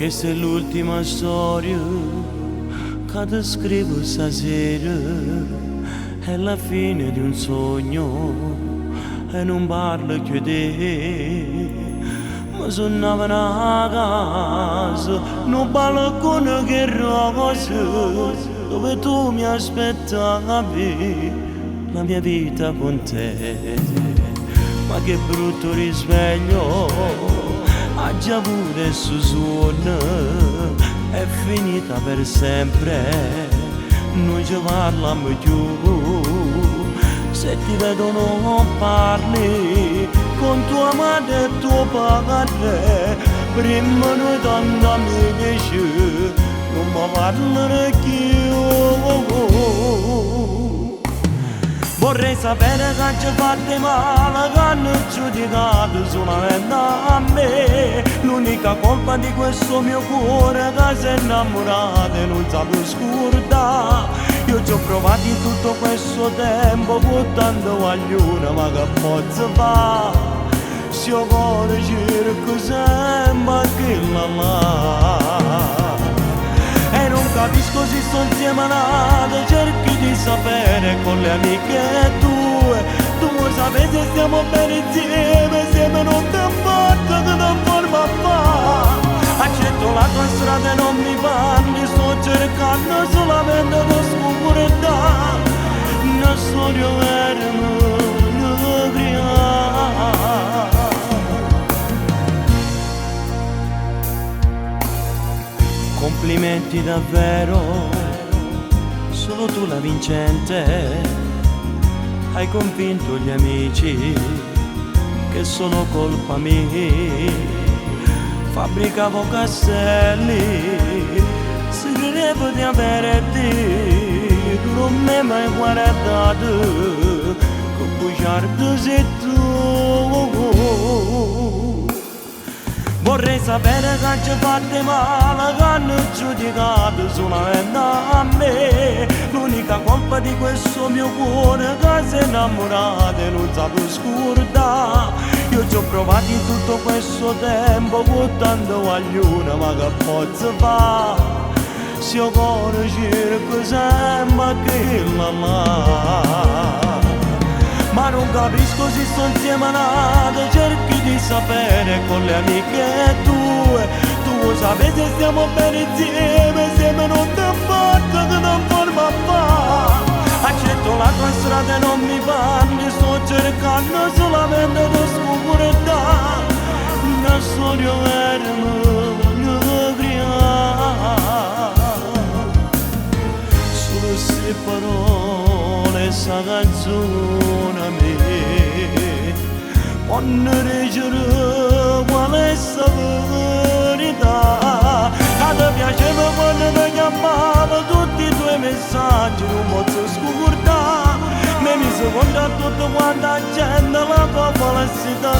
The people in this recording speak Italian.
Questa è l'ultima storia che ti scrivo stasera, è la fine di un sogno e non parlo più di te. Mi suonava una casa, un balcone che rosa, dove tu mi aspettavi la mia vita con te. Ma che brutto risveglio, ha già pure su suono, è finita per sempre, non ci parliamo più. Se ti vedo non parli con tua madre e tuo padre, prima noi tanti amici, non mi parlare più. Vorrei sapere che ci fate male, che hanno giudicato solamente a me. L'unica colpa di questo mio cuore che si è innamorato e non sa più scordare. Io ci ho provato in tutto questo tempo, buttando guaglione, ma che posso fare? Se io cuore cerco sempre che la là. E non capisco se sto insieme a nata, cerchi di sapere con le amiche tue. Tu vuoi sapere se stiamo bene insieme, se me non ti importa che non forma fa. Accetto la tua strada e non mi parli, sto cercando solamente la sicurezza. Una storia vera non creare. Complimenti davvero, solo tu la vincente, hai convinto gli amici che sono colpa mia. Fabbricavo castelli, si credeva di avere te, tu non mi hai mai guardato, con bugiardo sei tu. Vorrei sapere che ci fate male, che hanno giudicato solamente a me. L'unica colpa di questo mio cuore che si è innamorato e non sa più scordare. Io ci ho provato in tutto questo tempo, buttando guaglione, ma che posso fare? Se io cuore cerco sempre che la là. Ma non capisco se sto insieme a nata, cerchi di sapere con le amiche tue. Tu vuoi sapere se stiamo bene insieme, se me non ti importa che non forma fa. Accetto la tua strada e non mi parli, sto cercando solamente la sicurezza. Una storia vera non creare. Solo queste parole, sta canzone a me quando leggere qual è sta verità. A te piaceva quando mi chiamava, tutti i tuoi messaggi non posso scordare. Mi mise conta tutto quanta gente, la tua felicità.